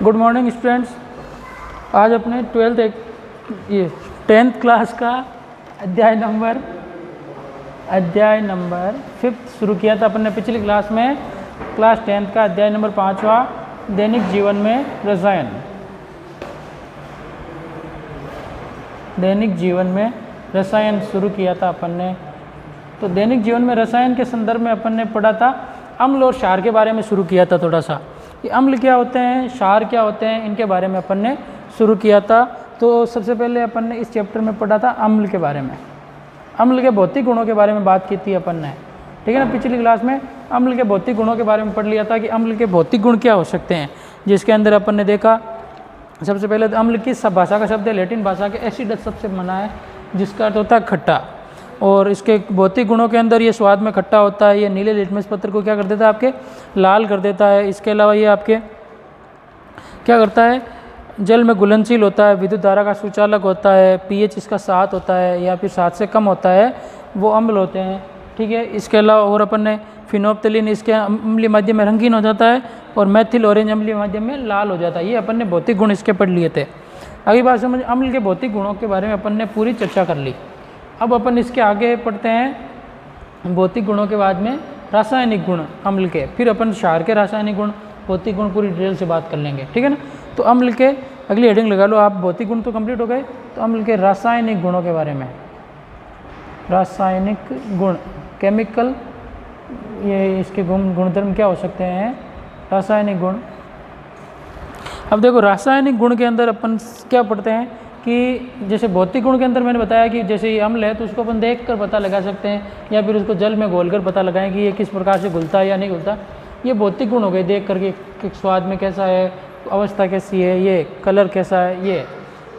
Good morning students. आज अपने 10th class का अध्याय नंबर 5 शुरू किया था अपन ने पिछली क्लास में। क्लास 10th का अध्याय नंबर 5वां दैनिक जीवन में रसायन। दैनिक जीवन में रसायन शुरू किया था अपन ने। तो दैनिक जीवन में रसायन के संदर्भ में अपन ने पढ़ा था अम्ल और क्षार के बारे में शुरू किया था थोड़ा सा, कि अम्ल क्या होते हैं, क्षार क्या होते हैं, इनके बारे में अपन ने शुरू किया था। तो सबसे पहले अपन ने इस चैप्टर में पढ़ा था अम्ल के बारे में, अम्ल के भौतिक गुणों के बारे में बात की थी अपन ने, ठीक है ना। पिछली क्लास में अम्ल के भौतिक गुणों के बारे में पढ़ लिया था कि अम्ल के भौतिक गुण क्या हो सकते हैं, जिसके अंदर अपन ने देखा सबसे पहले तो अम्ल किस भाषा का शब्द है, लैटिन भाषा के एसिडस सबसे बना है, जिसका अर्थ होता है खट्टा। और इसके भौतिक गुणों के अंदर ये स्वाद में खट्टा होता है, ये नीले लिटमस पत्र को क्या कर देता है, आपके लाल कर देता है। इसके अलावा ये आपके क्या करता है, जल में घुलनशील होता है, विद्युत धारा का सुचालक होता है, पीएच इसका 7 होता है या फिर 7 से कम होता है, वो अम्ल होते हैं, ठीक है। इसके अलावा और अपन ने फिनोप्थलीन इसके अम्लीय माध्यम में रंगीन हो जाता है और मैथिल ऑरेंज अम्लीय माध्यम में लाल हो जाता है। ये अपन ने भौतिक गुण इसके पढ़ लिए थे। अगली बात समझ, अम्ल के भौतिक गुणों के बारे में अपन ने पूरी चर्चा कर ली। अब अपन इसके आगे पढ़ते हैं भौतिक गुणों के बाद में रासायनिक गुण अम्ल के, फिर अपन क्षार के रासायनिक गुण भौतिक गुण पूरी डिटेल से बात कर लेंगे, ठीक है ना। तो अम्ल के अगली हेडिंग लगा लो आप, भौतिक गुण तो कंप्लीट हो गए। तो अम्ल के रासायनिक गुणों के बारे में, रासायनिक गुण केमिकल, ये इसके गुणधर्म क्या हो सकते हैं, रासायनिक गुण। अब देखो रासायनिक गुण के अंदर अपन क्या पढ़ते हैं कि जैसे भौतिक गुण के अंदर मैंने बताया कि जैसे ये अम्ल है तो उसको अपन देख कर पता लगा सकते हैं, या फिर उसको जल में घोल कर पता लगाएं कि ये किस प्रकार से घुलता है या नहीं घुलता। ये भौतिक गुण हो गए, देख करके कि स्वाद में कैसा है, अवस्था कैसी है, ये कलर कैसा है, ये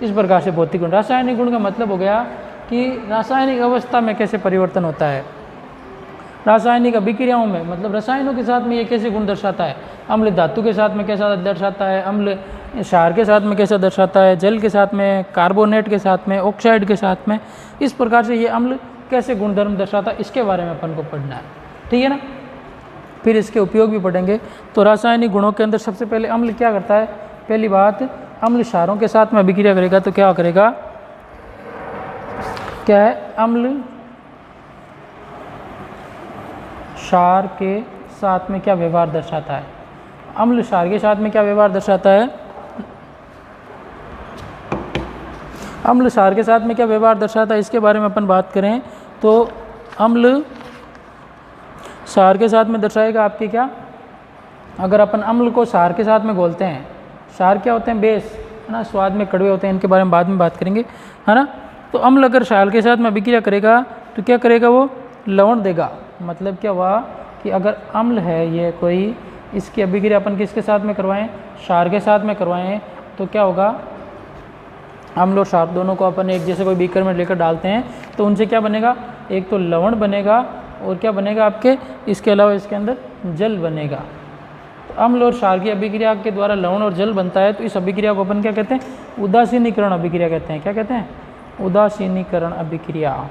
इस प्रकार से भौतिक गुण। रासायनिक गुण का मतलब हो गया कि रासायनिक अवस्था में कैसे परिवर्तन होता है, रासायनिक अभिक्रियाओं में, मतलब रसायनों के साथ में ये कैसे गुण दर्शाता है, अम्ल धातु के साथ में कैसा दर्शाता है, अम्ल क्षार के साथ में कैसा दर्शाता है, जल के साथ में, कार्बोनेट के साथ में, ऑक्साइड के साथ में, इस प्रकार से ये अम्ल कैसे गुणधर्म दर्शाता है, इसके बारे में अपन को पढ़ना है, ठीक है ना। फिर इसके उपयोग भी पढ़ेंगे। तो रासायनिक गुणों के अंदर सबसे पहले अम्ल क्या करता है, पहली बात अम्ल क्षारों के साथ में अभिक्रिया करेगा तो क्या करेगा, क्या है, अम्ल क्षार के साथ में क्या व्यवहार दर्शाता है, अम्ल क्षार के साथ में क्या व्यवहार दर्शाता है, अम्ल क्षार के साथ में क्या व्यवहार दर्शाता है, इसके बारे में अपन बात करें तो अम्ल क्षार के साथ में दर्शाएगा आपके क्या, अगर अपन अम्ल को क्षार के साथ में घोलते हैं, क्षार क्या होते हैं, बेस है ना, स्वाद में कड़वे होते हैं, इनके बारे में बाद में बात करेंगे, है ना। तो अम्ल अगर क्षार के साथ में अभिक्रिया करेगा तो क्या करेगा, वो लवण देगा। मतलब क्या हुआ कि अगर अम्ल है ये कोई, इसकी अभिक्रिया अपन किसके साथ में करवाएं, क्षार के साथ में करवाएं, तो क्या होगा, अम्ल और क्षार दोनों को अपन एक जैसे कोई बीकर में लेकर डालते हैं तो उनसे क्या बनेगा, एक तो लवण बनेगा और क्या बनेगा आपके, इसके अलावा इसके अंदर जल बनेगा। तो अम्ल और क्षार की अभिक्रिया के द्वारा लवण और जल बनता है, तो इस अभिक्रिया को अपन क्या कहते हैं, उदासीनीकरण अभिक्रिया कहते हैं। क्या कहते हैं, उदासीनीकरण अभिक्रिया,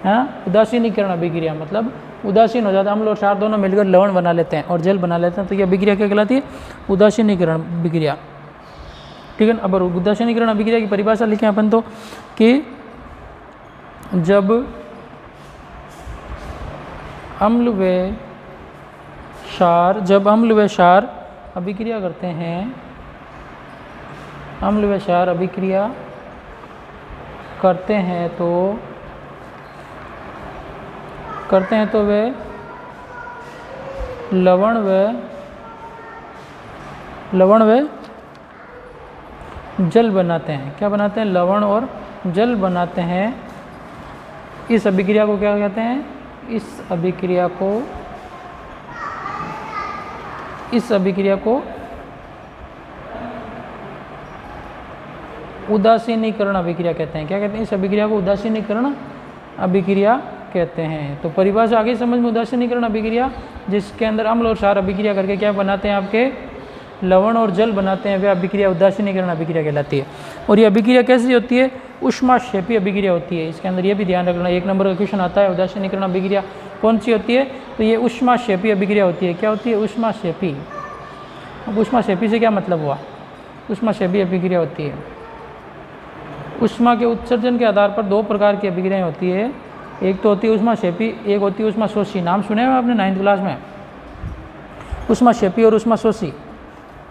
है उदासीनीकरण अभिक्रिया, मतलब उदासीन हो जाता है, अम्ल और क्षार दोनों मिलकर लवण बना लेते हैं और जल बना लेते हैं, तो ये अभिक्रिया क्या कहलाती है, उदासीनीकरण अभिक्रिया, ठीक है ना। अब उदासीनीकरण अभिक्रिया की परिभाषा लिखें अपन तो कि जब अम्ल व क्षार अभिक्रिया करते हैं, अम्ल व क्षार अभिक्रिया करते हैं तो वे लवण व जल बनाते हैं। क्या बनाते हैं, लवण और जल बनाते हैं। इस अभिक्रिया को क्या कहते हैं, इस अभिक्रिया को उदासीनीकरण अभिक्रिया कहते हैं। क्या कहते हैं, इस अभिक्रिया को उदासीनीकरण अभिक्रिया कहते हैं। तो परिभाषा आगे समझ में, उदासीनीकरण अभिक्रिया जिसके अंदर अम्ल और क्षार अभिक्रिया करके क्या बनाते हैं, आपके लवण और जल बनाते हैं, वह अभिक्रिया उदासीनीकरण अभिक्रिया कहलाती है। और ये अभिक्रिया कैसी होती है, ऊष्माक्षेपी अभिक्रिया होती है। इसके अंदर ये भी ध्यान रखना, 1 नंबर का क्वेश्चन आता है, उदासीनीकरण अभिक्रिया कौन सी होती है, तो ये ऊष्माक्षेपी अभिक्रिया होती है। क्या होती है, ऊष्माक्षेपी अब ऊष्माक्षेपी से क्या मतलब हुआ? ऊष्माक्षेपी अभिक्रिया होती है, ऊष्मा के उत्सर्जन के आधार पर दो प्रकार की अभिक्रियाएं होती है। एक तो होती है ऊष्माक्षेपी, एक होती है ऊष्माशोषी। नाम सुने हैं आपने 9th क्लास में, ऊष्माक्षेपी और ऊष्माशोषी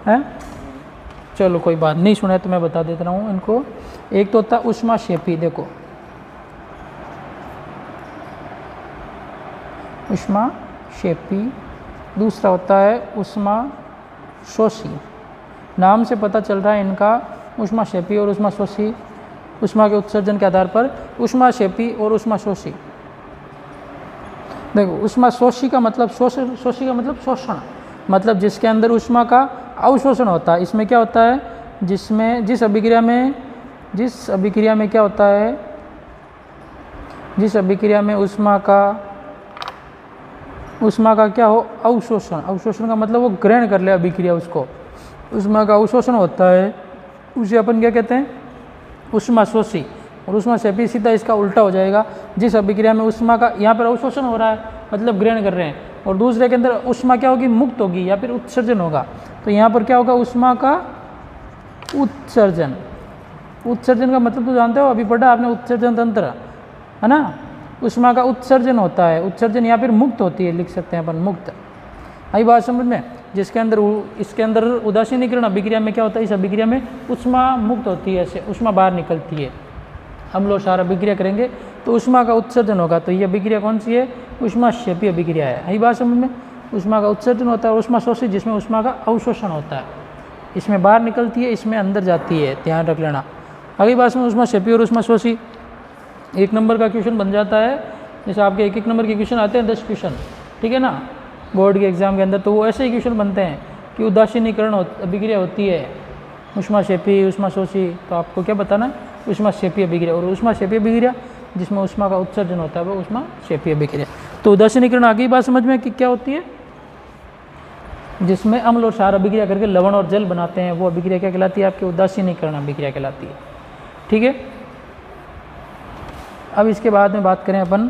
है। चलो कोई बात नहीं, सुना है तो मैं बता देता हूँ इनको। एक तो होता है ऊष्माक्षेपी, देखो ऊष्माक्षेपी, दूसरा होता है ऊष्माशोषी। नाम से पता चल रहा है इनका ऊष्माक्षेपी और ऊष्माशोषी, ऊष्मा के उत्सर्जन के आधार पर ऊष्माक्षेपी और ऊष्माशोषी। देखो ऊष्माशोषी का मतलब शोषी का मतलब शोषण, मतलब जिसके अंदर ऊष्मा का अवशोषण होता है। इसमें क्या होता है, जिसमें जिस अभिक्रिया में क्या होता है, जिस अभिक्रिया में ऊष्मा का क्या हो, अवशोषण। अवशोषण का मतलब वो ग्रहण कर ले अभिक्रिया, उसको ऊष्मा का अवशोषण होता है, उसे अपन क्या कहते हैं, ऊष्माशोषी। और ऊष्माक्षेपी सीधा इसका उल्टा हो जाएगा, जिस अभिक्रिया में ऊष्मा का यहाँ पर अवशोषण हो रहा है मतलब ग्रहण कर रहे हैं, और दूसरे के अंदर ऊष्मा क्या होगी, मुक्त होगी या फिर उत्सर्जन होगा। तो यहाँ पर क्या होगा, ऊष्मा का उत्सर्जन। उत्सर्जन का मतलब तो जानते हो, अभी पढ़ा आपने उत्सर्जन तंत्र, है ना। ऊष्मा का उत्सर्जन होता है, उत्सर्जन या फिर मुक्त होती है, लिख सकते हैं अपन मुक्त। आई बात समझ में। जिसके अंदर इसके अंदर उदासीनीकरण अभिक्रिया में क्या होता है, इस अभिक्रिया में ऊष्मा मुक्त होती है, ऐसे ऊष्मा बाहर निकलती है। हम लोग सारा अभिक्रिया करेंगे तो ऊष्मा का उत्सर्जन होगा। तो ये अभिक्रिया कौन सी है, ऊष्माक्षेपी अभिक्रिया है। आई बात समझ में। ऊष्मा का उत्सर्जन होता है, ऊष्माशोषी जिसमें ऊष्मा का अवशोषण होता है, इसमें बाहर निकलती है, इसमें अंदर जाती है, ध्यान रख लेना। अगली बात में ऊष्माक्षेपी और ऊष्माशोषी 1 नंबर का क्वेश्चन बन जाता है। जैसे आपके 1-1 नंबर के क्वेश्चन आते हैं 10 क्वेश्चन, ठीक है ना, बोर्ड के एग्जाम के अंदर, तो वो ऐसे ही क्वेश्चन बनते हैं कि उदासीनीकरण अभिक्रिया होती है, ऊष्माक्षेपी ऊष्माशोषी। तो आपको क्या बताना है, ऊष्माक्षेपी अभिक्रिया। और ऊष्माक्षेपी अभिक्रिया जिसमें ऊष्मा का उत्सर्जन होता है वो ऊष्माक्षेपी अभिक्रिया। तो उदासीनीकरण आगे बात समझ में कि क्या होती है, जिसमें अम्ल और क्षार अभिक्रिया करके लवण और जल बनाते हैं, वो अभिक्रिया क्या कहलाती है, आपकी उदासीनीकरण अभिक्रिया कहलाती है। ठीक है। अब इसके बाद में बात करें अपन,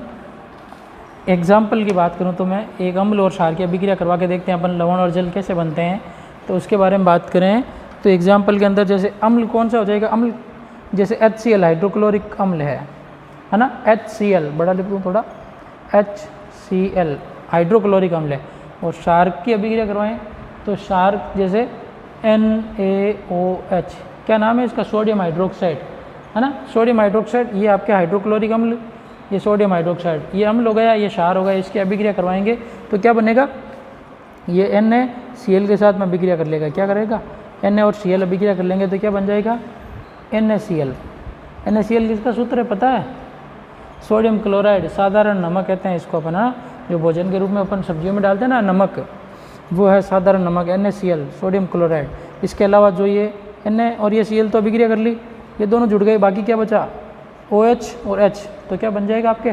एग्जाम्पल की बात करूं तो मैं एक अम्ल और क्षार की अभिक्रिया करवा के देखते हैं अपन, लवण और जल कैसे बनते हैं, तो उसके बारे में बात करें। तो एग्जाम्पल के अंदर जैसे अम्ल कौन सा हो जाएगा, अम्ल जैसे HCl हाइड्रोक्लोरिक अम्ल है ना, HCl बड़ा लिख दूँ थोड़ा, HCl हाइड्रोक्लोरिक अम्ल है। और क्षार की अभिक्रिया करवाएं तो क्षार जैसे NaOH, क्या नाम है इसका, सोडियम हाइड्रोक्साइड, है ना, सोडियम हाइड्रोक्साइड। ये आपके हाइड्रोक्लोरिक अम्ल, ये सोडियम हाइड्रोक्साइड, ये अम्ल हो गया, ये क्षार हो गया। इसकी अभिक्रिया करवाएंगे तो क्या बनेगा, ये NaCl के साथ में अभिक्रिया कर लेगा। क्या करेगा, Na और Cl अभिक्रिया कर लेंगे तो क्या बन जाएगा, NaCl। NaCl किसका सूत्र है पता है, सोडियम क्लोराइड, साधारण नमक कहते हैं इसको अपन, ना जो भोजन के रूप में अपन सब्जियों में डालते हैं ना नमक, वो है साधारण नमक NaCl, सोडियम क्लोराइड। इसके अलावा जो ये Na और ये Cl तो अभिक्रिया कर ली, ये दोनों जुड़ गए, बाकी क्या बचा, OH और H, तो क्या बन जाएगा आपके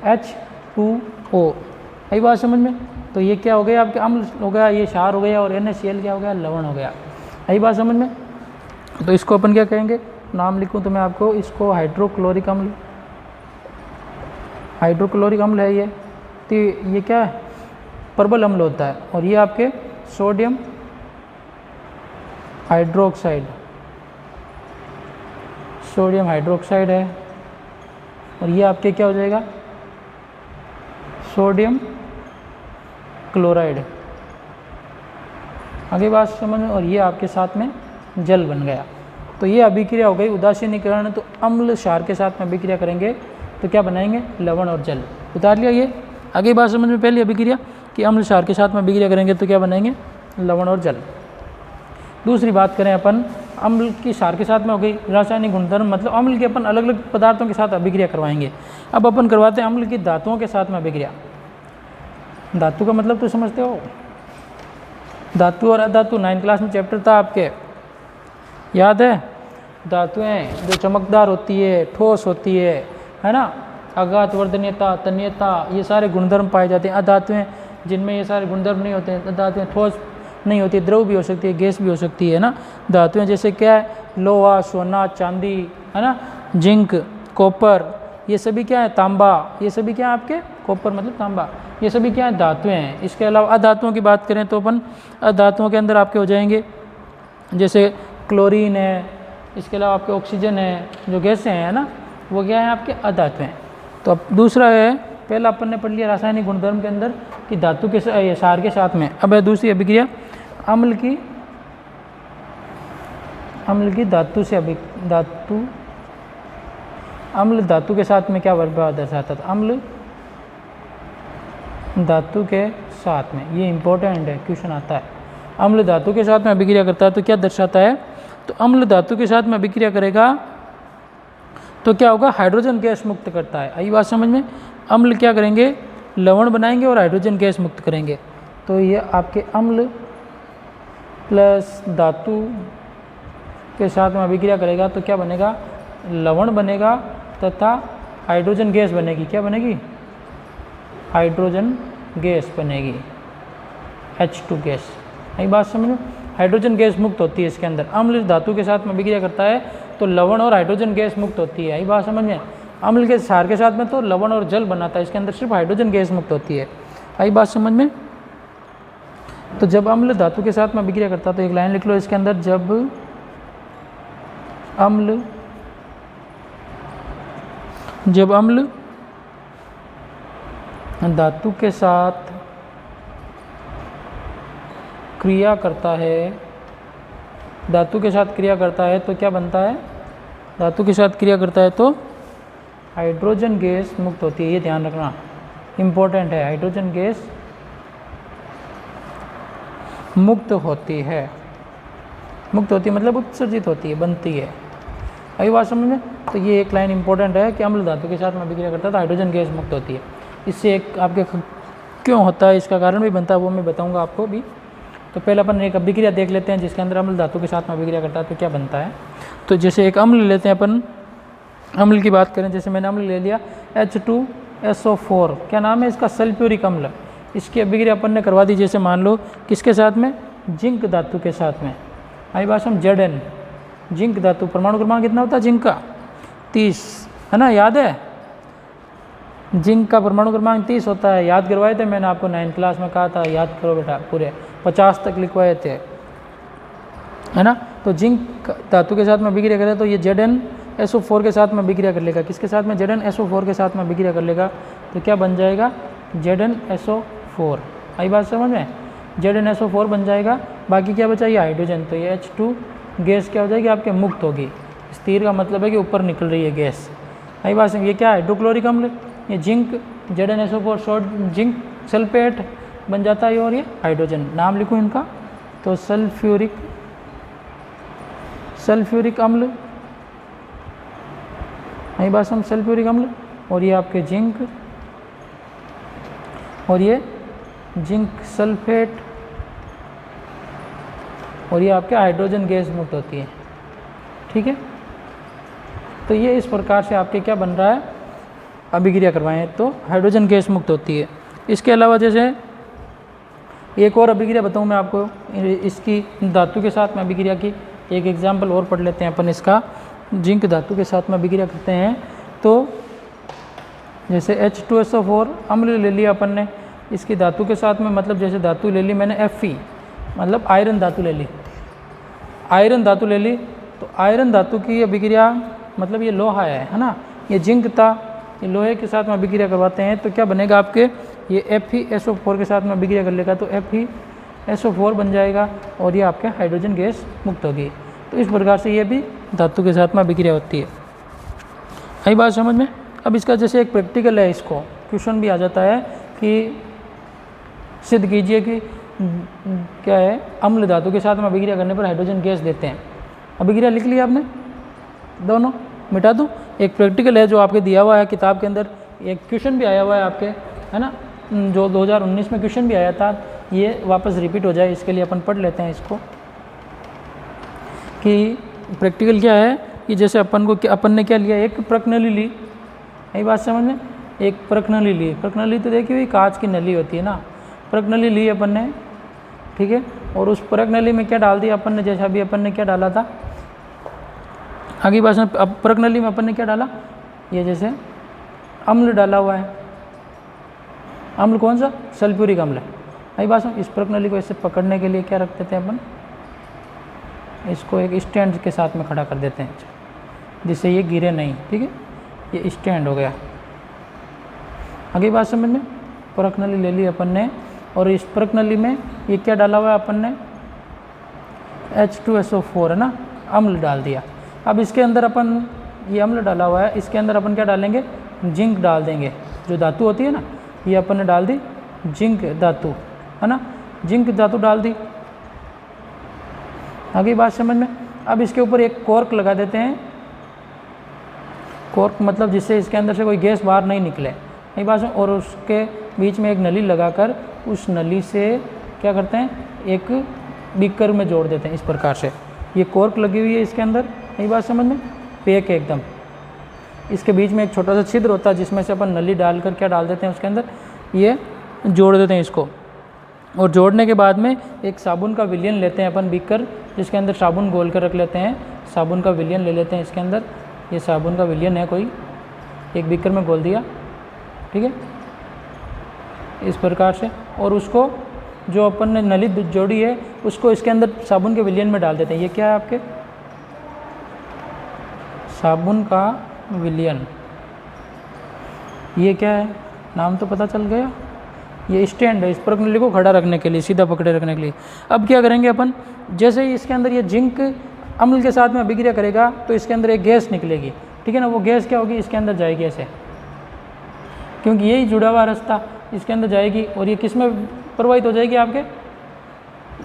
H2O। यही बात समझ में। तो ये क्या हो गया, आपके अम्ल हो गया, ये क्षार हो गया, और NaCl क्या हो गया, लवण हो गया। यही बात समझ में। तो इसको अपन क्या कहेंगे, नाम लिखूं तो मैं आपको, इसको हाइड्रोक्लोरिक अम्ल, हाइड्रोक्लोरिक अम्ल है ये। तो ये क्या है, प्रबल अम्ल होता है। और ये आपके सोडियम हाइड्रोक्साइड, सोडियम हाइड्रोक्साइड है। और ये आपके क्या हो जाएगा, सोडियम क्लोराइड। आगे बात समझ में। और ये आपके साथ में जल बन गया। तो ये अभिक्रिया हो गई उदासीनीकरण। तो अम्ल क्षार के साथ में अभिक्रिया करेंगे तो क्या बनाएंगे, लवण और जल। उतार लिया ये। आगे बात समझ में, पहली अभिक्रिया कि अम्ल क्षार के साथ में अभिक्रिया करेंगे तो क्या बनाएंगे, लवण और जल। दूसरी बात करें अपन, अम्ल की क्षार के साथ में हो गई रासायनिक गुणधर्म, मतलब अम्ल के अपन अलग अलग पदार्थों के साथ अभिक्रिया करवाएंगे। अब अपन करवाते हैं अम्ल की धातुओं के साथ में अभिक्रिया। धातु का मतलब तो समझते हो, धातु और अधातु 9th क्लास में चैप्टर था आपके, याद है। धातुएं जो चमकदार होती है, ठोस होती है ना, आघात, वर्धनीयता, तन्यता, ये सारे गुणधर्म पाए जाते हैं। अधातुएं जिनमें ये सारे गुणधर्म नहीं होते हैं, धातुएं ठोस नहीं होती, द्रव भी हो सकती है, गैस भी हो सकती है ना। धातुएं जैसे क्या है, लोहा, सोना, चांदी, है ना, जिंक, कॉपर, ये सभी क्या है, तांबा, ये सभी क्या है आपके, कॉपर मतलब तांबा, ये सभी क्या है, धातुएं हैं। इसके अलावा अधातुओं की बात करें तो अपन अधातुओं के अंदर आपके हो जाएंगे जैसे क्लोरीन है, इसके अलावा आपके ऑक्सीजन है, जो गैसें हैं ना, वो क्या है आपके अधातु हैं। तो अब दूसरा है, पहला अपन ने पढ़ लिया रासायनिक गुणधर्म के अंदर कि धातु के क्षार के साथ में। अब है दूसरी अभिक्रिया अम्ल की धातु से अम्ल धातु के साथ में क्या प्रभाव दर्शाता था, अम्ल धातु के साथ में, ये इंपॉर्टेंट है, क्वेश्चन आता है। अम्ल धातु के साथ में अभिक्रिया करता है तो क्या दर्शाता है, तो अम्ल धातु के साथ में अभिक्रिया करेगा तो क्या होगा, हाइड्रोजन गैस मुक्त करता है। आई बात समझ में, अम्ल क्या करेंगे, लवण बनाएंगे और हाइड्रोजन गैस मुक्त करेंगे। तो ये आपके अम्ल प्लस धातु के साथ में अभिक्रिया करेगा तो क्या बनेगा, लवण बनेगा तथा हाइड्रोजन गैस बनेगी। क्या बनेगी, हाइड्रोजन गैस बनेगी, H2 गैस। यही बात समझ लो, हाइड्रोजन गैस मुक्त होती है इसके अंदर। अम्ल धातु के साथ में अभिक्रिया करता है तो लवण और हाइड्रोजन गैस मुक्त होती है। यही बात समझ में, अम्ल के क्षार के साथ में तो लवण और जल बनाता है, इसके अंदर सिर्फ हाइड्रोजन गैस मुक्त होती है। यही बात समझ में। तो जब अम्ल धातु के साथ में अभिक्रिया करता है तो एक लाइन लिख लो इसके अंदर, जब अम्ल धातु के साथ क्रिया करता है, धातु के साथ क्रिया करता है तो क्या बनता है, धातु के साथ क्रिया करता है तो हाइड्रोजन गैस मुक्त होती है। ये ध्यान रखना, इम्पोर्टेंट है, हाइड्रोजन गैस मुक्त होती है। मुक्त होती है मतलब उत्सर्जित होती है, बनती है। अभी बात समझ में। तो ये एक लाइन इंपॉर्टेंट है कि अम्ल धातु के साथ में अभिक्रिया करता है तो हाइड्रोजन गैस मुक्त होती है। इससे एक आपके क्यों होता है, इसका कारण भी बनता है, वो मैं बताऊंगा आपको भी। तो पहले अपन एक अभिक्रिया देख लेते हैं जिसके अंदर अम्ल धातु के साथ में अभिक्रिया करता है तो क्या बनता है। तो जैसे एक अम्ल लेते हैं अपन, अम्ल की बात करें, जैसे मैंने अम्ल ले लिया H2SO4, क्या नाम है इसका, सल्फ्यूरिक अम्ल। इसकी अभिक्रिया अपन ने करवा दी, जैसे मान लो किसके साथ में, जिंक धातु के साथ में। आई बात हम Zn, जिंक धातु, परमाणु क्रमांक कितना होता है जिंक का, 30 है ना, याद है, जिंक का परमाणु क्रमांक 30 होता है। याद करवाए थे मैंने आपको 9th क्लास में, कहा था याद करो बेटा, पूरे 50 तक लिखवाए थे, है ना। तो जिंक धातु के साथ में अभिक्रिया करें तो ये ZnSO4 के साथ में अभिक्रिया कर लेगा। किसके साथ में, ZnSO4 के साथ में अभिक्रिया कर लेगा तो क्या बन जाएगा, ZnSO4। आई बात समझ में, ZnSO4 बन जाएगा। बाकी क्या बचा, ये हाइड्रोजन, तो ये H2 गैस क्या हो जाएगी आपके, मुक्त होगी। स्थिर का मतलब है कि ऊपर निकल रही है गैस। आई बात समझ। ये क्या है, हाइड्रोक्लोरिक अम्ल, ये zinc ZnSO4 short zinc sulphate बन जाता है, और ये हाइड्रोजन। नाम लिखूँ इनका, तो सल्फ्यूरिक अम्ल, आई बात समझ, सल्फ्यूरिक अम्ल, और ये आपके जिंक, और ये जिंक सल्फेट, और ये आपके हाइड्रोजन गैस मुक्त होती है। ठीक है, तो ये इस प्रकार से आपके क्या बन रहा है, अभिक्रिया करवाएं तो हाइड्रोजन गैस मुक्त होती है। इसके अलावा जैसे एक और अभिक्रिया बताऊं मैं आपको, इसकी धातु के साथ में अभिक्रिया की एक एग्जाम्पल और पढ़ लेते हैं अपन इसका। जिंक धातु के साथ में अभिक्रिया करते हैं तो जैसे H2SO4 अम्ल ले लिया अपन ने, इसकी धातु के साथ में, मतलब जैसे धातु ले ली मैंने Fe, मतलब आयरन धातु ले ली, आयरन धातु ले ली, तो आयरन धातु की अभिक्रिया, मतलब ये लोहा है ना, ये जिंक था, ये लोहे के साथ में अभिक्रिया करवाते हैं तो क्या बनेगा आपके, ये FeSO4 के साथ में अभिक्रिया कर लेगा तो FeSO4 बन जाएगा, और ये आपके हाइड्रोजन गैस मुक्त होगी। तो इस प्रकार से ये भी धातु के साथ में अभिक्रिया होती है। आई बात समझ में। अब इसका जैसे एक प्रैक्टिकल है, इसको क्वेश्चन भी आ जाता है कि सिद्ध कीजिए कि क्या है, अम्ल धातु के साथ में अभिक्रिया करने पर हाइड्रोजन गैस देते हैं। अभिक्रिया लिख लिया आपने, दोनों मिटा दूँ। एक प्रैक्टिकल है जो आपके दिया हुआ है किताब के अंदर, एक क्वेश्चन भी आया हुआ है आपके, है ना, जो 2019 में क्वेश्चन भी आया था, ये वापस रिपीट हो जाए इसके लिए अपन पढ़ लेते हैं इसको। कि प्रैक्टिकल क्या है कि जैसे अपन ने क्या लिया, एक प्रकनली ली, यही बात समझ में, एक प्रकनली ली। प्रकनली तो देखिए वही कांच की नली होती है ना, प्रकनली ली अपन ने, ठीक है। और उस प्रकनली में क्या डाल दिया अपन ने, जैसा अभी अपन ने क्या डाला था, आगे बात में, अब प्रकनली में अपन ने क्या डाला, ये जैसे अम्ल डाला हुआ है। अम्ल कौन सा? सल्फ्यूरिक अम्ल है। आई बात इस प्रणाली को ऐसे पकड़ने के लिए क्या रख देते हैं अपन, इसको एक स्टैंड के साथ में खड़ा कर देते हैं जिससे ये गिरे नहीं। ठीक है, ये स्टैंड हो गया। आगे बात समझ में? प्रणाली ले ली अपन ने, और इस प्रणाली में ये क्या डाला हुआ है अपन ने, H2SO4 है ना, अम्ल डाल दिया। अब इसके अंदर अपन, ये अम्ल डाला हुआ है, इसके अंदर अपन क्या डालेंगे, जिंक डाल देंगे। जो धातु होती है ना, ये अपन ने डाल दी जिंक धातु, है ना, जिंक धातु डाल दी। आगे बात समझ में? अब इसके ऊपर एक कॉर्क लगा देते हैं। कॉर्क मतलब जिससे इसके अंदर से कोई गैस बाहर नहीं निकले। यही बात। और उसके बीच में एक नली लगाकर उस नली से क्या करते हैं, एक बीकर में जोड़ देते हैं इस प्रकार से। ये कॉर्क लगी हुई है इसके अंदर, यही बात समझ में, पैक है एकदम। इसके बीच में एक छोटा सा छिद्र होता है जिसमें से अपन नली डालकर क्या डाल देते हैं उसके अंदर, ये जोड़ देते हैं इसको। और जोड़ने के बाद में एक साबुन का विलयन लेते हैं अपन, बीकर जिसके अंदर साबुन घोल कर रख लेते हैं। साबुन का विलयन ले लेते हैं इसके अंदर, ये साबुन का विलयन है कोई, एक बीकर में घोल दिया। ठीक है, इस प्रकार से। और उसको जो अपन ने नली जोड़ी है उसको इसके अंदर साबुन के विलयन में डाल देते हैं। ये क्या है आपके, साबुन का विलयन। ये क्या है, नाम तो पता चल गया, ये स्टैंड है इस प्रणाली को खड़ा रखने के लिए, सीधा पकड़े रखने के लिए। अब क्या करेंगे अपन, जैसे ही इसके अंदर ये जिंक अम्ल के साथ में अभिक्रिया करेगा तो इसके अंदर एक गैस निकलेगी। ठीक है ना, वो गैस क्या होगी, इसके अंदर जाएगी ऐसे, क्योंकि यही जुड़ा हुआ रास्ता इसके अंदर जाएगी। और ये किस में प्रवाहित हो जाएगी, आपके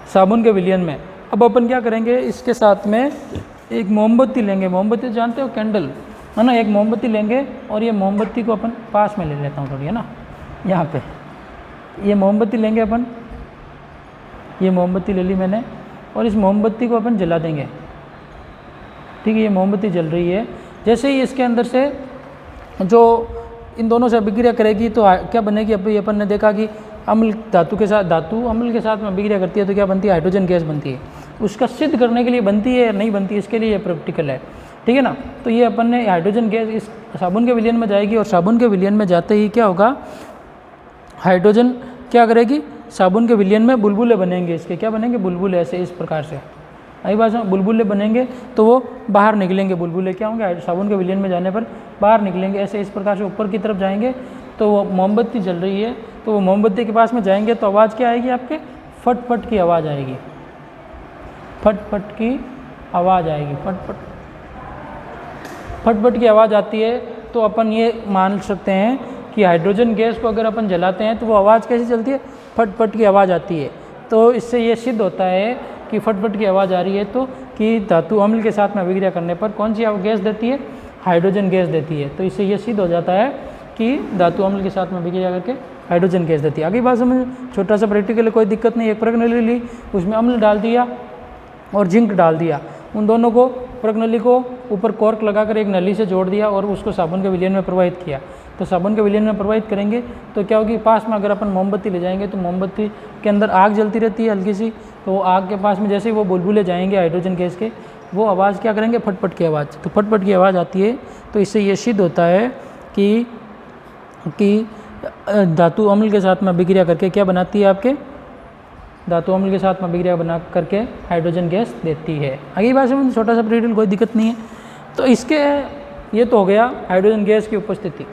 साबुन के विलयन में। अब अपन क्या करेंगे, इसके साथ में एक मोमबत्ती लेंगे। मोमबत्ती जानते हो, कैंडल है ना, एक मोमबत्ती लेंगे और ये मोमबत्ती को अपन पास में ले लेता हूँ थोड़ी, है ना, यहाँ पे ये मोमबत्ती लेंगे अपन। ये मोमबत्ती ले ली मैंने और इस मोमबत्ती को अपन जला देंगे। ठीक है, ये मोमबत्ती जल रही है। जैसे ही इसके अंदर से जो इन दोनों से अभिक्रिया करेगी तो क्या बनेगी, अभी अपन ने देखा कि अम्ल धातु के साथ, धातु अम्ल के साथ में अभिक्रिया करती है तो क्या बनती है, हाइड्रोजन गैस बनती है। उसका सिद्ध करने के लिए बनती है या नहीं बनती है, इसके लिए ये प्रैक्टिकल है। ठीक है ना, तो ये अपन ने हाइड्रोजन गैस इस साबुन के विलयन में जाएगी और साबुन के विलयन में जाते ही क्या होगा, हाइड्रोजन क्या करेगी, साबुन के विलयन में बुलबुले बनेंगे। इसके क्या बनेंगे, बुलबुले, ऐसे इस प्रकार से। आई बात, बुलबुले बनेंगे तो वो बाहर निकलेंगे। बुलबुले क्या होंगे, साबुन के विलयन में जाने पर बाहर निकलेंगे, ऐसे इस प्रकार से ऊपर की तरफ जाएंगे। तो वो मोमबत्ती जल रही है तो वो मोमबत्ती के पास में जाएंगे तो आवाज़ क्या आएगी, आपके फट फट की आवाज़ आएगी। फट फट की आवाज़ आएगी, फट फट की आवाज़ आती है। तो अपन ये मान सकते हैं कि हाइड्रोजन गैस को अगर अपन जलाते हैं तो वो आवाज़ कैसी चलती है, फट फट की आवाज़ आती है। तो इससे ये सिद्ध होता है कि फट फट की आवाज़ आ रही है तो कि धातु अम्ल के साथ में अभिक्रिया करने पर कौन सी गैस देती है, हाइड्रोजन गैस देती है। तो इससे ये सिद्ध हो जाता है कि धातु अम्ल के साथ में अभिक्रिया करके हाइड्रोजन गैस देती है। आगे बात समझ, छोटा सा प्रैक्टिकल, कोई दिक्कत नहीं। एक प्रणाली ली, उसमें अम्ल डाल दिया और जिंक डाल दिया। उन दोनों को, प्रणाली को ऊपर कॉर्क लगाकर एक नली से जोड़ दिया और उसको साबुन के विलयन में प्रवाहित किया। तो साबुन के विलयन में प्रवाहित करेंगे तो क्या होगी, पास में अगर अपन मोमबत्ती ले जाएंगे तो मोमबत्ती के अंदर आग जलती रहती है हल्की सी। तो वो आग के पास में जैसे ही वो बुलबुले जाएंगे हाइड्रोजन गैस के, वो आवाज़ क्या करेंगे, फटफट की आवाज़। तो फटफट की आवाज़ आती है। तो इससे ये सिद्ध होता है कि धातु अम्ल के साथ में अभिक्रिया करके क्या बनाती है, आपके धातु अम्ल के साथ में अभिक्रिया बना करके हाइड्रोजन गैस देती है। आगे बात समझ, छोटा सा प्रैक्टिकल, कोई दिक्कत नहीं है। तो इसके ये तो हो गया हाइड्रोजन गैस की उपस्थिति।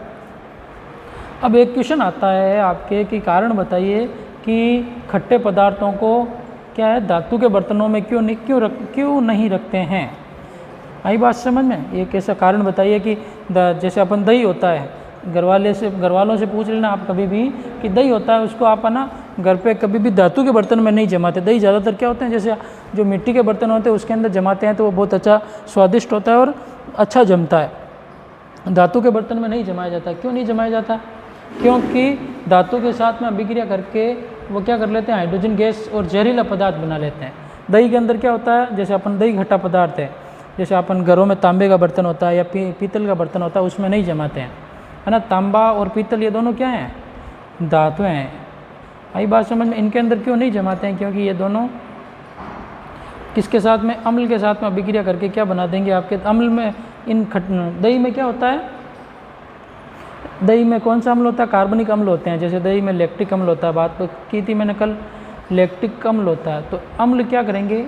अब एक क्वेश्चन आता है आपके कि कारण बताइए कि खट्टे पदार्थों को क्या है, धातु के बर्तनों में क्यों नहीं रखते हैं। आई बात समझ में, एक ऐसा कारण बताइए कि जैसे अपन दही होता है, घर वालों से पूछ लेना आप कभी भी कि दही होता है, उसको आप ना घर पे कभी भी धातु के बर्तन में नहीं जमाते। दही ज़्यादातर क्या होते हैं, जैसे जो मिट्टी के बर्तन होते हैं उसके अंदर जमाते हैं तो वो बहुत अच्छा स्वादिष्ट होता है और अच्छा जमता है। धातु के बर्तन में नहीं जमाया जाता। क्यों नहीं जमाया जाता, क्योंकि धातु के साथ में अभिक्रिया करके वो क्या कर लेते हैं, हाइड्रोजन गैस और जहरीला पदार्थ बना लेते हैं। दही के अंदर क्या होता है, जैसे अपन दही खट्टा पदार्थ है, जैसे अपन घरों में तांबे का बर्तन होता है या पीतल का बर्तन होता है, उसमें नहीं जमाते हैं, है ना। तांबा और पीतल ये दोनों क्या हैं, धातुएं हैं। आई बात समझ में, इनके अंदर क्यों नहीं जमाते हैं, क्योंकि ये दोनों किसके साथ में, अम्ल के साथ में अभिक्रिया करके क्या बना देंगे आपके अम्ल में। इन दही में क्या होता है, दही में कौन सा अम्ल होता है? कार्बनिक अम्ल होते हैं। जैसे दही में लैक्टिक अम्ल होता है, बात तो की थी मैंने कल, लैक्टिक अम्ल होता है। तो अम्ल क्या करेंगे?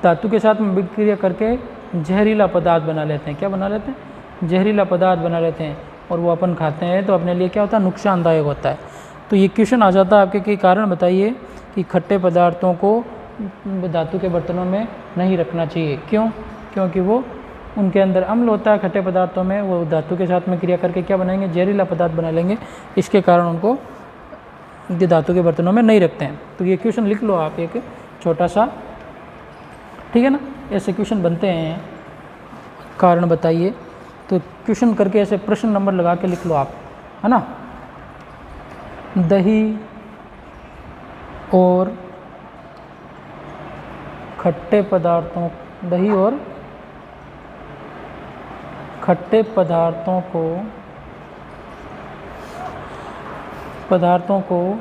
धातु के साथ में विक्रिया करके जहरीला पदार्थ बना लेते हैं। क्या बना लेते हैं? जहरीला पदार्थ बना लेते हैं, और वो अपन खाते हैं तो अपने लिए क्या होता है? नुकसानदायक होता है। तो ये क्वेश्चन आ जाता है आपके कि कारण बताइए कि खट्टे पदार्थों को धातु के बर्तनों में नहीं रखना चाहिए। क्यों? क्योंकि वो उनके अंदर अम्ल होता है खट्टे पदार्थों में, वो धातु के साथ में क्रिया करके क्या बनाएंगे? जहरीला पदार्थ बना लेंगे। इसके कारण उनको धातु के बर्तनों में नहीं रखते हैं। तो ये क्वेश्चन लिख लो आप एक छोटा सा, ठीक है ना? ऐसे क्वेश्चन बनते हैं, कारण बताइए। तो क्वेश्चन करके ऐसे प्रश्न नंबर लगा के लिख लो आप, है ना? दही और खट्टे पदार्थों, दही और खट्टे पदार्थों को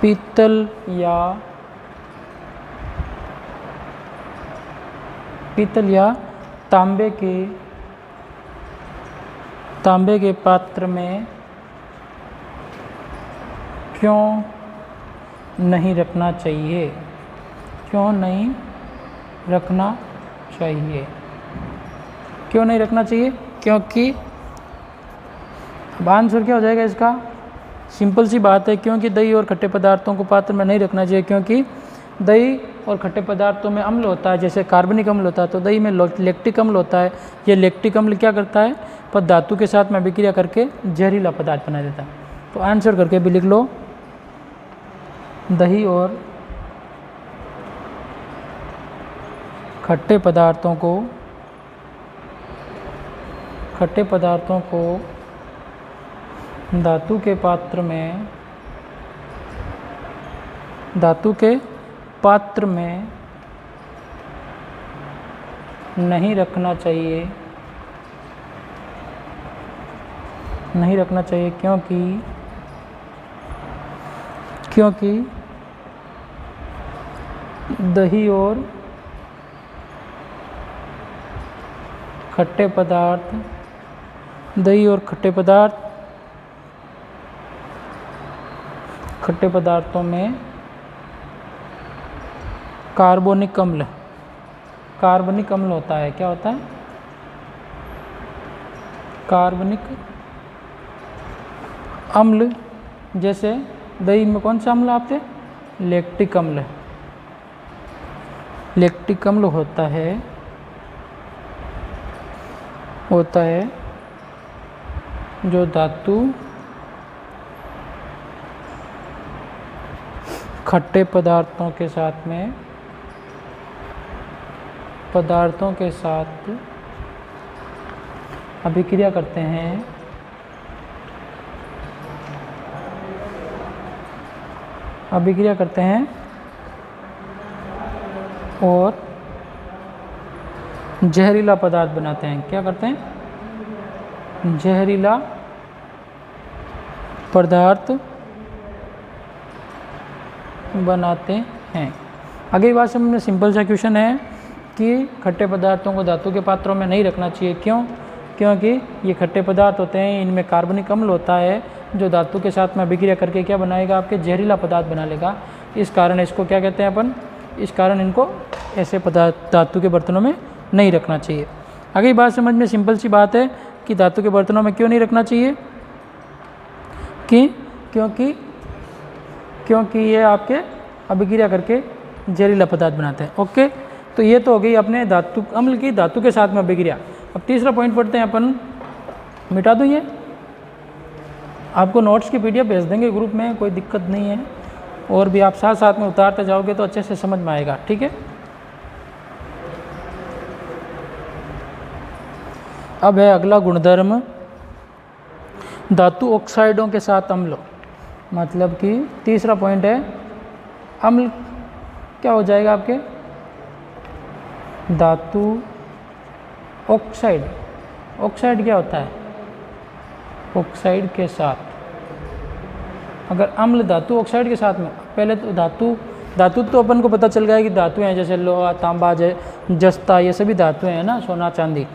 पीतल या तांबे के पात्र में क्यों नहीं रखना चाहिए? क्यों नहीं रखना चाहिए? क्यों नहीं रखना चाहिए? क्योंकि अब आंसर क्या हो जाएगा इसका? सिंपल सी बात है, क्योंकि दही और खट्टे पदार्थों को पात्र में नहीं रखना चाहिए, क्योंकि दही और खट्टे पदार्थों में अम्ल होता है, जैसे कार्बनिक अम्ल होता है, तो दही में लैक्टिक अम्ल होता है। ये लैक्टिक अम्ल क्या करता है? पर धातु के साथ में विक्रिया करके जहरीला पदार्थ बना देता है। तो आंसर करके भी लिख लो, दही और खट्टे पदार्थों को धातु के पात्र में नहीं रखना चाहिए, क्योंकि दही और खट्टे पदार्थों में कार्बनिक अम्ल होता है। क्या होता है? कार्बनिक अम्ल। जैसे दही में कौन सा अम्ल आते हैं? लैक्टिक अम्ल होता है जो धातु खट्टे पदार्थों के साथ अभिक्रिया करते हैं और जहरीला पदार्थ बनाते हैं। क्या करते हैं? जहरीला पदार्थ बनाते हैं। आगे बात समझ में सिंपल सा क्वेश्चन है कि खट्टे पदार्थों को धातु के पात्रों में नहीं रखना चाहिए। क्यों? क्योंकि ये खट्टे पदार्थ होते हैं, इनमें कार्बनिक अम्ल होता है जो धातु के साथ में अभिक्रिया करके क्या बनाएगा? आपके जहरीला पदार्थ बना लेगा। इस कारण इसको क्या कहते हैं अपन? इस कारण इनको ऐसे पदार्थ धातु के बर्तनों में नहीं रखना चाहिए। आगे बात समझ में सिंपल सी बात है कि धातु के बर्तनों में क्यों नहीं रखना चाहिए? क्योंकि ये आपके अभिक्रिया करके जहरीला पदार्थ बनाते हैं। ओके, तो ये तो हो गई अपने धातु अम्ल की धातु के साथ में अभिक्रिया। अब तीसरा पॉइंट पढ़ते हैं अपन। मिटा दूँ ये? आपको नोट्स की पीडीएफ भेज देंगे ग्रुप में, कोई दिक्कत नहीं है, और भी आप साथ साथ में उतारते जाओगे तो अच्छे से समझ में आएगा। ठीक है, अब है अगला गुणधर्म, धातु ऑक्साइडों के साथ अम्ल। मतलब कि तीसरा पॉइंट है अम्ल क्या हो जाएगा आपके? धातु ऑक्साइड। ऑक्साइड क्या होता है? ऑक्साइड के साथ। अगर अम्ल धातु ऑक्साइड के साथ में, पहले तो धातु तो अपन को पता चल गया कि धातु हैं, जैसे लोहा, तांबा, जस्ता, ये सभी धातुएं हैं ना, सोना चांदी।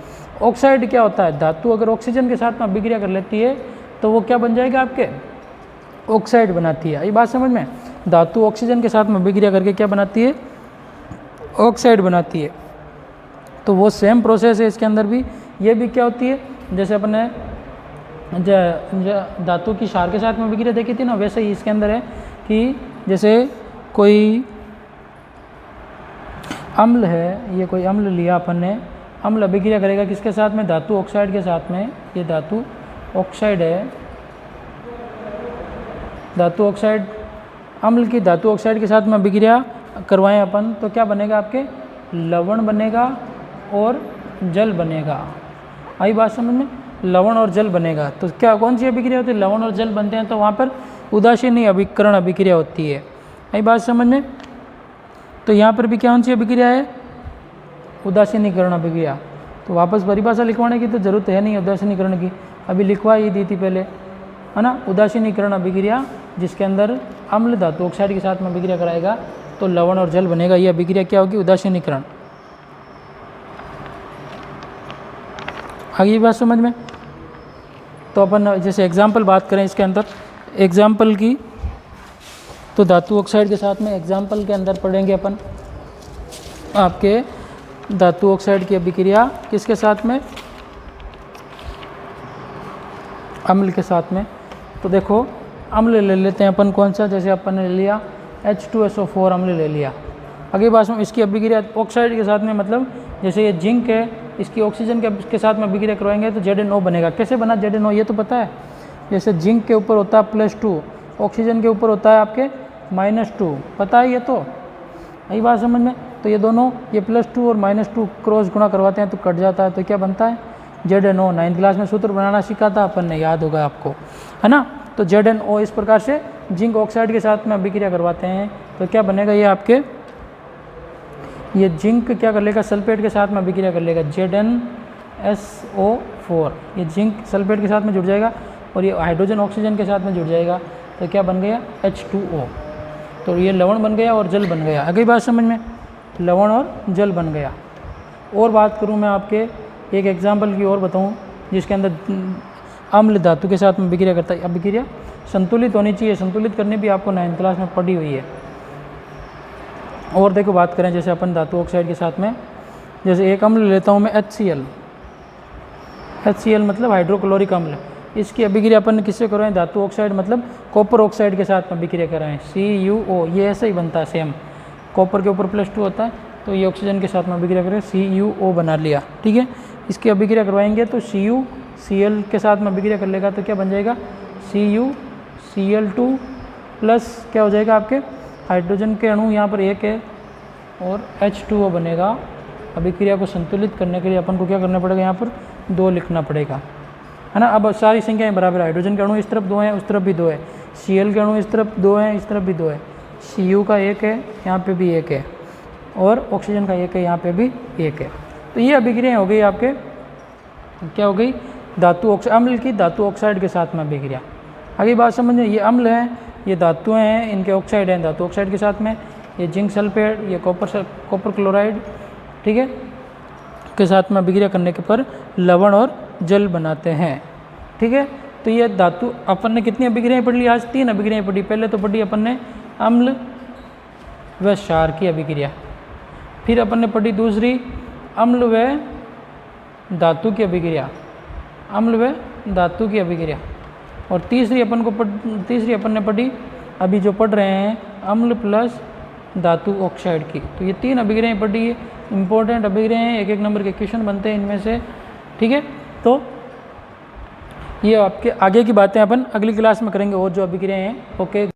ऑक्साइड क्या होता है, धातु अगर ऑक्सीजन के साथ में अभिक्रिया कर लेती है तो वो क्या बन जाएगा आपके, ऑक्साइड बनाती है। ये बात समझ में, धातु ऑक्सीजन के साथ में अभिक्रिया करके क्या बनाती है, ऑक्साइड बनाती है। तो वो सेम प्रोसेस है इसके अंदर भी। ये भी क्या होती है, जैसे अपने धातु की क्षार के साथ में अभिक्रिया देखी थी ना, वैसे ही इसके अंदर है कि जैसे कोई अम्ल है, ये कोई अम्ल लिया अपन ने, अम्ल अभिक्रिया करेगा किसके साथ में, धातु ऑक्साइड के साथ में। ये धातु ऑक्साइड है, धातु ऑक्साइड, अम्ल की धातु ऑक्साइड के साथ में अभिक्रिया करवाएं अपन तो क्या बनेगा आपके, लवण बनेगा और जल बनेगा। आई बात समझ में, लवण और जल बनेगा। तो क्या कौन सी अभिक्रिया होती है, लवण और जल बनते हैं तो वहाँ पर उदासीनी अभिकरण अभिक्रिया होती है। आई बात समझ में। तो यहाँ पर भी कौन सी अभिक्रिया है, उदासीनीकरण अभिक्रिया। तो वापस परिभाषा लिखवाने की तो जरूरत है नहीं उदासीनीकरण की, अभी लिखवा ही दी थी पहले, है ना। उदासीनीकरण अभिक्रिया जिसके अंदर अम्ल धातु ऑक्साइड के साथ में अभिक्रिया कराएगा तो लवण और जल बनेगा। ये अभिक्रिया क्या होगी, उदासीनीकरण। आगे बात समझ में। तो अपन जैसे एग्जाम्पल बात करें इसके अंदर, एग्जाम्पल की, तो धातु ऑक्साइड के साथ में एग्जाम्पल के अंदर पढ़ेंगे अपन आपके धातु ऑक्साइड की अभिक्रिया किसके साथ में, अम्ल के साथ में। तो देखो अम्ल ले लेते हैं अपन, कौन सा, जैसे अपन ने ले लिया H2SO4 अम्ल ले लिया। आगे बात में इसकी अभिक्रिया ऑक्साइड के साथ में, मतलब जैसे ये जिंक है, इसकी ऑक्सीजन के साथ में अभिक्रिया करवाएंगे तो ZnO बनेगा। कैसे बना ZnO ये तो पता है, जैसे जिंक के ऊपर होता है +2, ऑक्सीजन के ऊपर होता है आपके -2, पता है ये तो, यही बात समझ में। तो ये दोनों, ये +2 और -2 क्रॉस गुणा करवाते हैं तो कट जाता है, तो क्या बनता है ZnO। 9th क्लास में सूत्र बनाना सीखा था अपन ने, याद होगा आपको, है ना। तो ZnO इस प्रकार से जिंक ऑक्साइड के साथ में अभिक्रिया करवाते हैं तो क्या बनेगा, ये आपके, ये जिंक क्या कर लेगा, सल्फेट के साथ में अभिक्रिया कर लेगा ZnSO4, ये जिंक सल्फेट के साथ में जुड़ जाएगा और ये हाइड्रोजन ऑक्सीजन के साथ में जुड़ जाएगा तो क्या बन गया, H2O। तो ये लवण बन गया और जल बन गया। अगली बात समझ में, लवण और जल बन गया। और बात करूं मैं आपके एक एग्जाम्पल की और बताऊं जिसके अंदर अम्ल धातु के साथ में अभिक्रिया करता है। अभिक्रिया संतुलित होनी चाहिए, संतुलित करनी भी आपको 9th क्लास में पढ़ी हुई है। और देखो बात करें जैसे अपन धातु ऑक्साइड के साथ में, जैसे एक अम्ल लेता हूँ मैं HCl मतलब हाइड्रोक्लोरिक अम्ल, इसकी अभिक्रिया अपन किससे कराएं, धातु ऑक्साइड मतलब कॉपर ऑक्साइड के साथ में अभिक्रिया कराएं, CuO। ये ऐसे ही बनता है सेम, कॉपर के ऊपर +2 होता है तो ये ऑक्सीजन के साथ में अभिक्रिया करें, CuO बना लिया, ठीक है। इसकी अभिक्रिया करवाएंगे तो CuCl के साथ में अभिक्रिया कर लेगा तो क्या बन जाएगा, CuCl2 प्लस क्या हो जाएगा आपके, हाइड्रोजन के अणु यहाँ पर एक है और H2O बनेगा। अभिक्रिया को संतुलित करने के लिए अपन को क्या करना पड़ेगा, यहाँ पर 2 लिखना पड़ेगा, है ना। अब सारी संख्याएं बराबर, हाइड्रोजन के अणु इस तरफ 2 हैं, उस तरफ भी 2 है, Cl के अणु इस तरफ 2 हैं, इस तरफ भी 2 है, Cu का 1 है, यहाँ पे भी 1 है और ऑक्सीजन का 1 है, यहाँ पे भी 1 है। तो ये अभिक्रिया हो गई आपके, क्या हो गई, धातु अम्ल की धातु ऑक्साइड के साथ में अभिक्रिया। आगे बात समझिए, ये अम्ल हैं, ये धातुएं हैं, इनके ऑक्साइड हैं धातु ऑक्साइड के साथ में, ये जिंक सल्फेट, ये कॉपर क्लोराइड, ठीक है, के साथ में अभिक्रिया करने के पर लवण और जल बनाते हैं, ठीक है। तो ये धातु अपन ने कितनी अभिक्रियाएं पढ़ ली आज, 3 अभिक्रियाएं पढ़ी। पहले तो पढ़ी अपन ने अम्ल व क्षार की अभिक्रिया, फिर अपन ने पढ़ी दूसरी अम्ल व धातु की अभिक्रिया, अम्ल व धातु की अभिक्रिया, और तीसरी अपन ने पढ़ी अभी जो पढ़ रहे हैं अम्ल प्लस धातु ऑक्साइड की। तो ये 3 अभिक्रियाएं पढ़ी है, इंपॉर्टेंट अभिक्रियाएं हैं, 1-1 नंबर के क्वेश्चन बनते हैं इनमें से, ठीक है। तो ये आपके आगे की बातें अपन अगली क्लास में करेंगे और जो अभिक्रियाएं हैं, ओके।